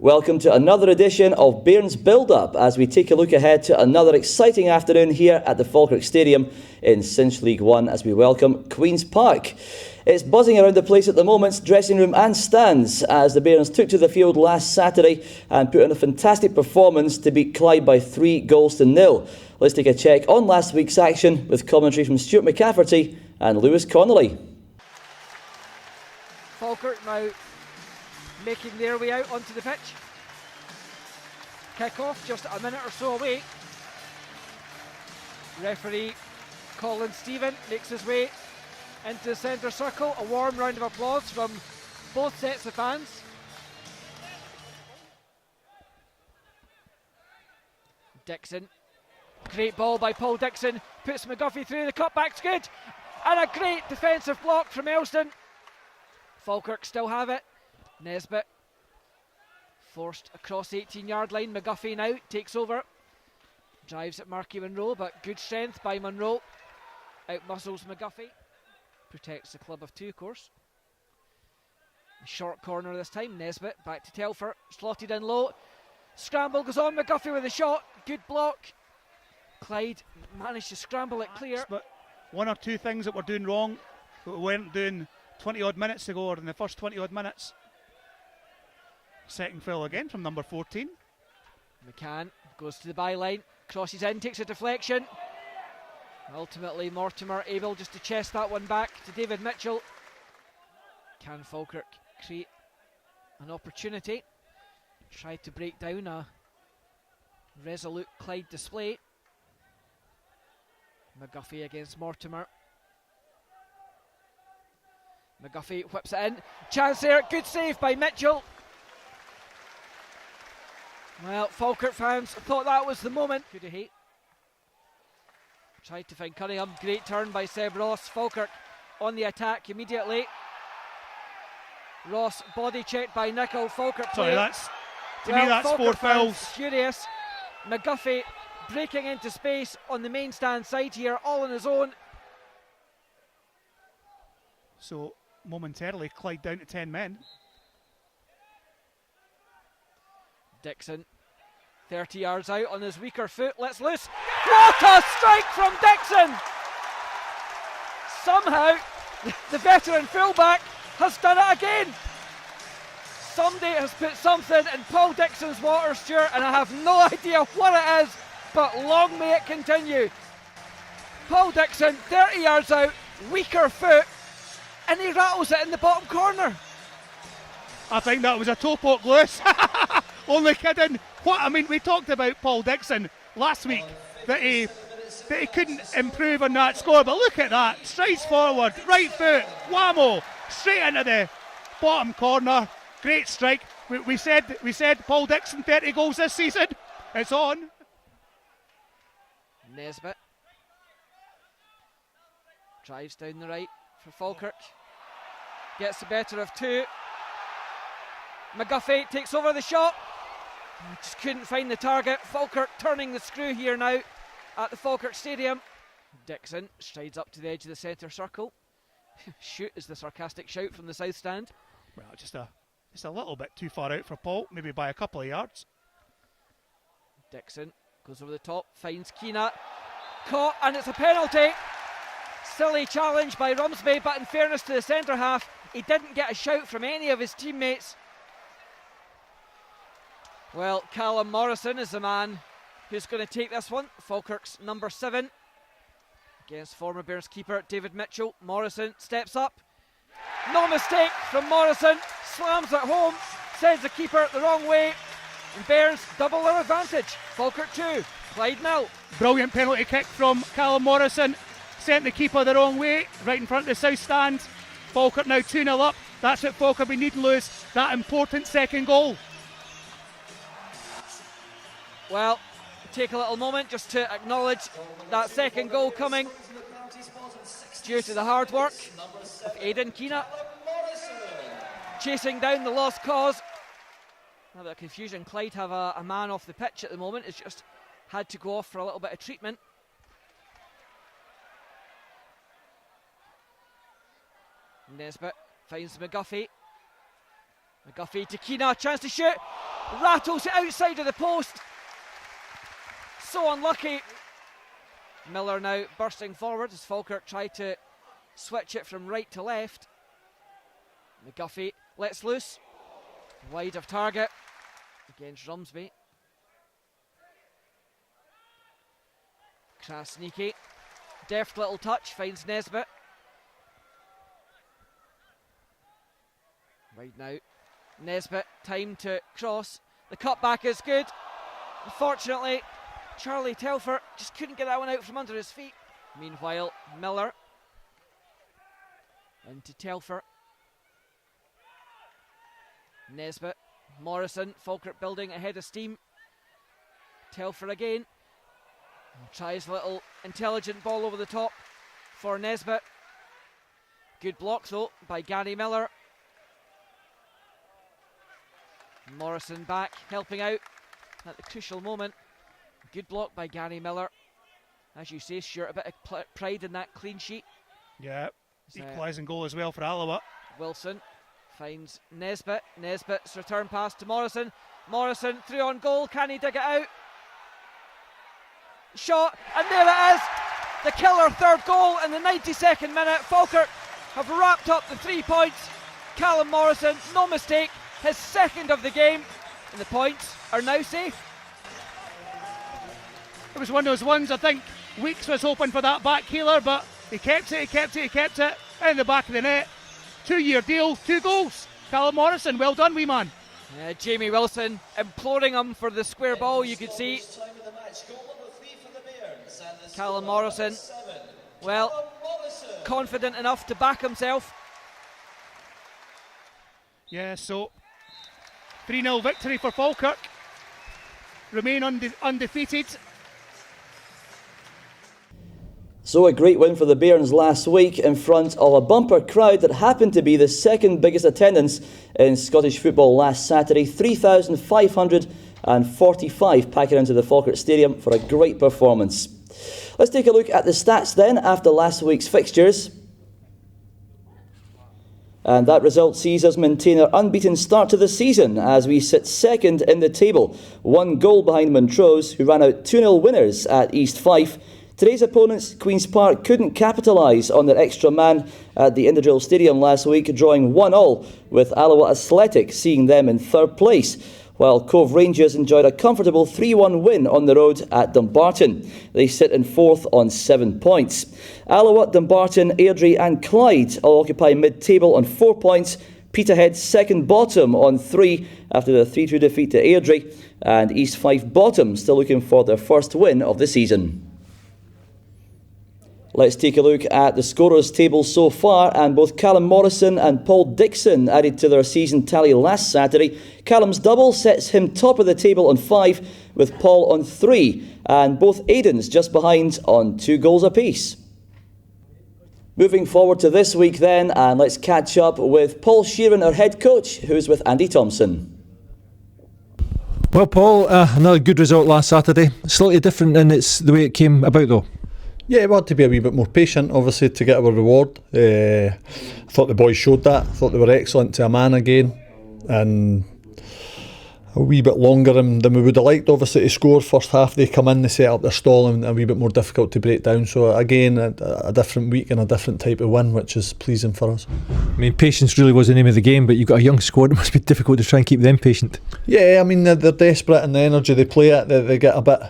Welcome to another edition of Bairns Build-Up as we take a look ahead to another exciting afternoon here at the Falkirk Stadium in Cinch League 1 as we welcome Queen's Park. It's buzzing around the place at the moment, dressing room and stands, as the Bairns took to the field last Saturday and put in a fantastic performance to beat Clyde by 3-0. Let's take a check on last week's action with commentary from Stuart McCafferty and Lewis Connolly. Falkirk now making their way out onto the pitch. Kick-off just a minute or so away. Referee Colin Stephen makes his way into the centre circle. A warm round of applause from both sets of fans. Dixon, great ball by Paul Dixon, puts McGuffey through, the cutback's good, and a great defensive block from Elston. Falkirk still have it. Nesbitt forced across the 18-yard line. McGuffey now takes over, drives at Marky Monroe, but good strength by Monroe, outmuscles McGuffey, protects the club of two, of course. Short corner this time. Nesbitt back to Telfer, slotted in low, scramble goes on. McGuffey with a shot, good block. Clyde managed to scramble it clear. But one or two things that we're doing wrong that we weren't doing 20 odd minutes ago, or in the first 20 odd minutes. Second foul again from number 14. McCann goes to the byline, crosses in, takes a deflection. Ultimately Mortimer able just to chest that one back to David Mitchell. Can Falkirk create an opportunity? Tried to break down a resolute Clyde display. McGuffey against Mortimer. McGuffey whips it in. Chance there, good save by Mitchell. Well, Falkirk fans thought that was the moment. Could have hate. Tried to find Cunningham. Great turn by Seb Ross. Falkirk on the attack immediately. Ross body checked by Nicol. Falkirk Sorry, play. to me that's Falkirk 4 fouls. Furious. McGuffey breaking into space on the main stand side here, all on his own. So momentarily Clyde down to 10 men. Dixon 30 yards out on his weaker foot, lets loose. What a strike from Dixon! Somehow the veteran fullback has done it again. Somebody has put something in Paul Dixon's water, Stuart, and I have no idea what it is, but long may it continue. Paul Dixon 30 yards out, weaker foot, and he rattles it in the bottom corner. I think that was a toe poke, Lewis. Only kidding. We talked about Paul Dixon last week, that he couldn't improve on that score, but look at that. Strides forward, right foot, whammo, straight into the bottom corner. Great strike. We said Paul Dixon 30 goals this season. It's on. Nesbitt drives down the right for Falkirk. Gets the better of two. McGuffey takes over the shot. Just couldn't find the target. Falkirk turning the screw here now at the Falkirk Stadium. Dixon strides up to the edge of the centre circle. Shoot is the sarcastic shout from the south stand. Well, just a little bit too far out for Paul, maybe by a couple of yards. Dixon goes over the top, finds Keena. Caught, and it's a penalty. Silly challenge by Rumsby, but in fairness to the centre half, he didn't get a shout from any of his teammates. Well, Callum Morrison is the man who's going to take this one. Falkirk's number 7 against former Bairns keeper David Mitchell. Morrison steps up. No mistake from Morrison. Slams it home. Sends the keeper the wrong way. And Bairns double their advantage. Falkirk 2, Clyde 0. Brilliant penalty kick from Callum Morrison. Sent the keeper the wrong way, right in front of the south stand. Falkirk now 2-0 up. That's what Falkirk we need to lose. That important second goal. Well, take a little moment just to acknowledge that second goal coming due to the hard work of Aidan Keena, chasing down the lost cause. Now that confusion, Clyde have a man off the pitch at the moment. It's just had to go off for a little bit of treatment. Nesbitt finds McGuffey. McGuffey to Keena, chance to shoot. rattles it outside of the post. So unlucky. Miller now bursting forward as Falkirk try to switch it from right to left. McGuffey lets loose, wide of target against Rumsby. Krasniki, deft little touch, finds Nesbitt. Wide now, Nesbitt, time to cross. The cutback is good. Unfortunately, Charlie Telfer just couldn't get that one out from under his feet. Meanwhile, Miller into Telfer. Nesbitt, Morrison, Falkirk building ahead of steam. Telfer again. Tries a little intelligent ball over the top for Nesbitt. Good block though by Gary Miller. Morrison back, helping out at the crucial moment. Good block by Gary Miller. As you say, Stuart, a bit of pride in that clean sheet. Yeah, equalising goal as well for Alloa. Wilson finds Nesbitt. Nesbitt's return pass to Morrison. Morrison through on goal. Can he dig it out? Shot, and there it is. The killer third goal in the 92nd minute. Falkirk have wrapped up the 3 points. Callum Morrison, no mistake, his second of the game, and the points are now safe. It was one of those ones, I think Weeks was hoping for that back healer, but he kept it in the back of the net. 2-year deal, 2 goals. Callum Morrison, well done, wee man. Jamie Wilson imploring him for the square ball, you could see. Callum Morrison, well, confident enough to back himself. Yeah, so 3-0 victory for Falkirk. Remain undefeated. So a great win for the Bairns last week in front of a bumper crowd that happened to be the second biggest attendance in Scottish football last Saturday. 3,545 packing into the Falkirk Stadium for a great performance. Let's take a look at the stats then after last week's fixtures. And that result sees us maintain our unbeaten start to the season as we sit second in the table. 1 goal behind Montrose, who ran out 2-0 winners at East Fife. Today's opponents, Queen's Park, couldn't capitalise on their extra man at the Indodrill Stadium last week, drawing 1-1 with Alloa Athletic, seeing them in third place, while Cove Rangers enjoyed a comfortable 3-1 win on the road at Dumbarton. They sit in fourth on 7 points. Alloa, Dumbarton, Airdrie and Clyde all occupy mid-table on 4 points. Peterhead second bottom on 3 after the 3-2 defeat to Airdrie, and East Fife bottom, still looking for their first win of the season. Let's take a look at the scorers table so far, and both Callum Morrison and Paul Dixon added to their season tally last Saturday. Callum's double sets him top of the table on 5, with Paul on 3, and both Aidens just behind on 2 goals apiece. Moving forward to this week then, and let's catch up with Paul Sheeran, our head coach, who's with Andy Thompson. Well, Paul, another good result last Saturday. Slightly different in its the way it came about, though. Yeah, we had to be a wee bit more patient, obviously, to get our reward. I thought the boys showed that. I thought they were excellent to a man again, and a wee bit longer than we would have liked, obviously, to score. First half they come in, they set up their stall, and a wee bit more difficult to break down. So again, a different week and a different type of win, which is pleasing for us. I mean, patience really was the name of the game, but you've got a young squad. It must be difficult to try and keep them patient. Yeah, I mean, they're desperate, and the energy they play at, they get a bit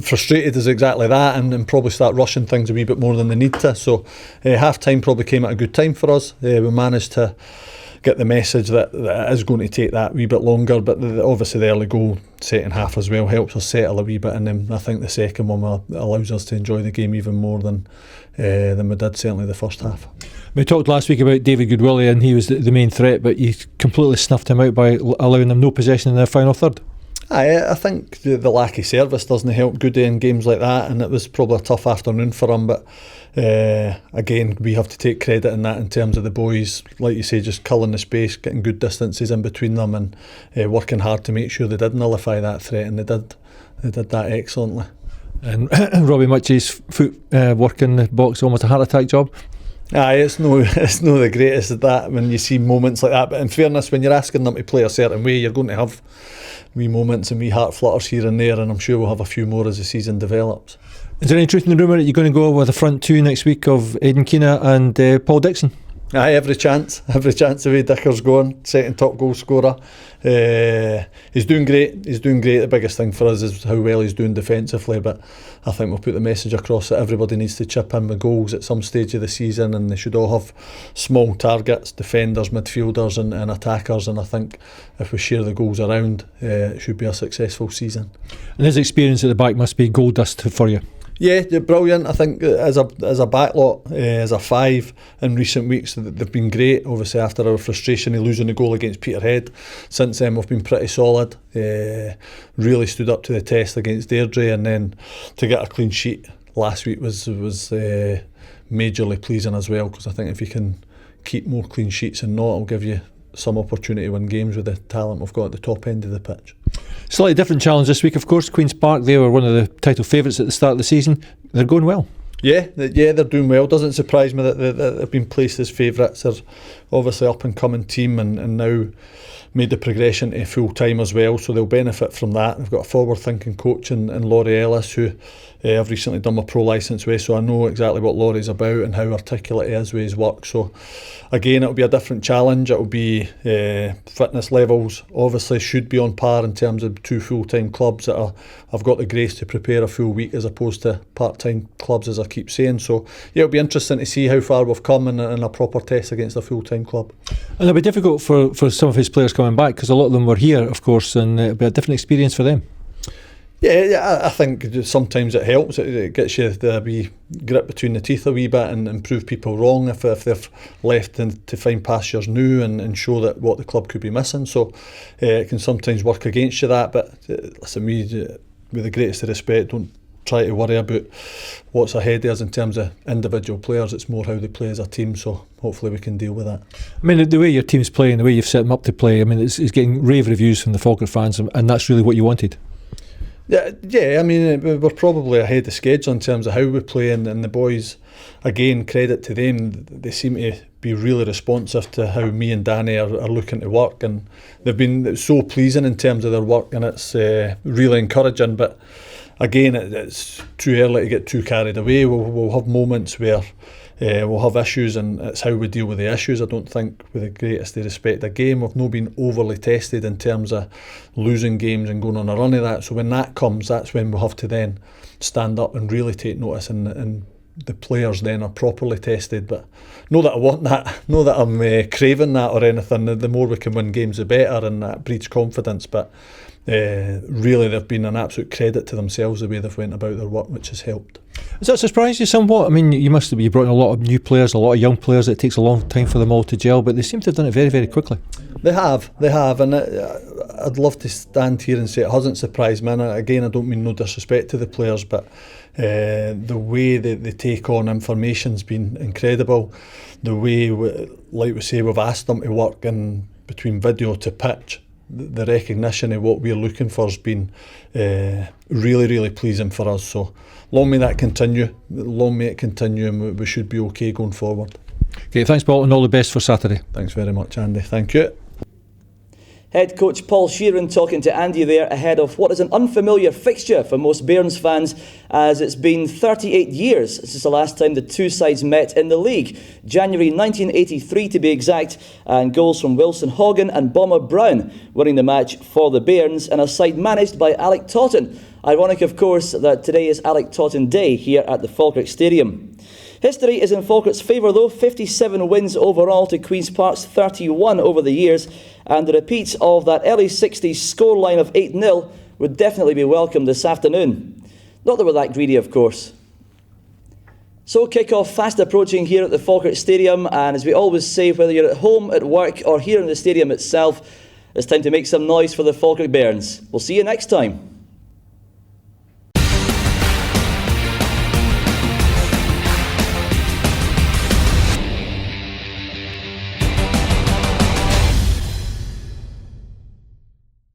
frustrated is exactly that, and probably start rushing things a wee bit more than they need to. So half time probably came at a good time for us. We managed to get the message that it is going to take that wee bit longer, but obviously the early goal second half as well helps us settle a wee bit, and then I think the second one allows us to enjoy the game even more than we did certainly the first half. We talked last week about David Goodwillie, and he was the main threat, but you completely snuffed him out by allowing them no possession in the final third. I think the lack of service doesn't help Goody in games like that, and it was probably a tough afternoon for him, but again, we have to take credit in that in terms of the boys, like you say, just culling the space, getting good distances in between them, and working hard to make sure they did nullify that threat, and they did that excellently. And Robbie Mutchie's foot work in the box, almost a heart attack job. Aye, it's no the greatest of that when you see moments like that. But in fairness, when you're asking them to play a certain way, you're going to have wee moments and wee heart flutters here and there, and I'm sure we'll have a few more as the season develops. Is there any truth in the rumour that you're going to go with a front two next week of Aidan Keena and Paul Dixon? Aye, every chance the way Dicker's going, second top goal scorer. He's doing great. The biggest thing for us is how well he's doing defensively, but I think we'll put the message across that everybody needs to chip in with goals at some stage of the season, and they should all have small targets, defenders, midfielders and attackers, and I think if we share the goals around, it should be a successful season. And his experience at the back must be gold dust for you. Yeah, they're brilliant. I think as a backlot, as a five in recent weeks, they've been great. Obviously, after our frustration of losing the goal against Peterhead, since then we've been pretty solid. Really stood up to the test against Deirdre, and then to get a clean sheet last week was majorly pleasing as well. Because I think if you can keep more clean sheets and not, it'll give you some opportunity to win games with the talent we've got at the top end of the pitch. Slightly different challenge this week, of course. Queen's Park, they were one of the title favourites at the start of the season. They're going well. Yeah, they're doing well. Doesn't surprise me that they've been placed as favourites. They're obviously up and coming team and now made the progression to full time as well, so they'll benefit from that. They've got a forward thinking coach in Laurie Ellis, who I've recently done my pro licence with, so I know exactly what Laurie's about and how articulate he is with his work. So again, it'll be a different challenge. It'll be fitness levels obviously should be on par in terms of two full-time clubs that have got the grace to prepare a full week as opposed to part-time clubs, as I keep saying. So yeah, it'll be interesting to see how far we've come in a proper test against a full-time club. And it'll be difficult for some of his players coming back, because a lot of them were here, of course, and it'll be a different experience for them. Yeah, I think sometimes it helps. It gets you the wee grit between the teeth a wee bit and prove people wrong if they've left to find pastures new and show that what the club could be missing. So it can sometimes work against you that. But listen, with the greatest of respect, don't try to worry about what's ahead of us in terms of individual players. It's more how they play as a team. So hopefully we can deal with that. I mean, the way your team's playing, the way you've set them up to play, I mean, it's getting rave reviews from the Falkirk fans, and that's really what you wanted. Yeah, I mean, we're probably ahead of schedule in terms of how we play, and the boys, again, credit to them, they seem to be really responsive to how me and Danny are looking to work, and they've been so pleasing in terms of their work, and it's really encouraging. But again, it's too early to get too carried away. We'll have moments where we'll have issues, and it's how we deal with the issues. I don't think, with the greatest of respect, a game, we've not been overly tested in terms of losing games and going on a run of that. So when that comes, that's when we'll have to then stand up and really take notice, and the players then are properly tested. But know that I want that, know that I'm craving that or anything. The more we can win games, the better, and that breeds confidence. But really, they've been an absolute credit to themselves the way they've went about their work, which has helped. Does that surprise you somewhat? I mean, you brought in a lot of new players, a lot of young players. It takes a long time for them all to gel, but they seem to have done it very, very quickly. They have, and I'd love to stand here and say it hasn't surprised me. And again, I don't mean no disrespect to the players, but the way they take on information's been incredible. The way, like we say, we've asked them to work in between video to pitch. The recognition of what we're looking for has been really, really pleasing for us. So long may it continue, and we should be okay going forward. Okay, thanks Paul, and all the best for Saturday. Thanks very much, Andy. Thank you. Head coach Paul Sheeran talking to Andy there ahead of what is an unfamiliar fixture for most Bairns fans, as it's been 38 years since the last time the two sides met in the league. January 1983 to be exact, and goals from Wilson Hogan and Bomber Brown winning the match for the Bairns, and a side managed by Alec Totten. Ironic, of course, that today is Alec Totten Day here at the Falkirk Stadium. History is in Falkirk's favour though, 57 wins overall to Queen's Park's 31 over the years, and the repeat of that early 60s scoreline of 8-0 would definitely be welcome this afternoon. Not that we're that greedy, of course. So kick-off fast approaching here at the Falkirk Stadium, and as we always say, whether you're at home, at work or here in the stadium itself, it's time to make some noise for the Falkirk Bairns. We'll see you next time.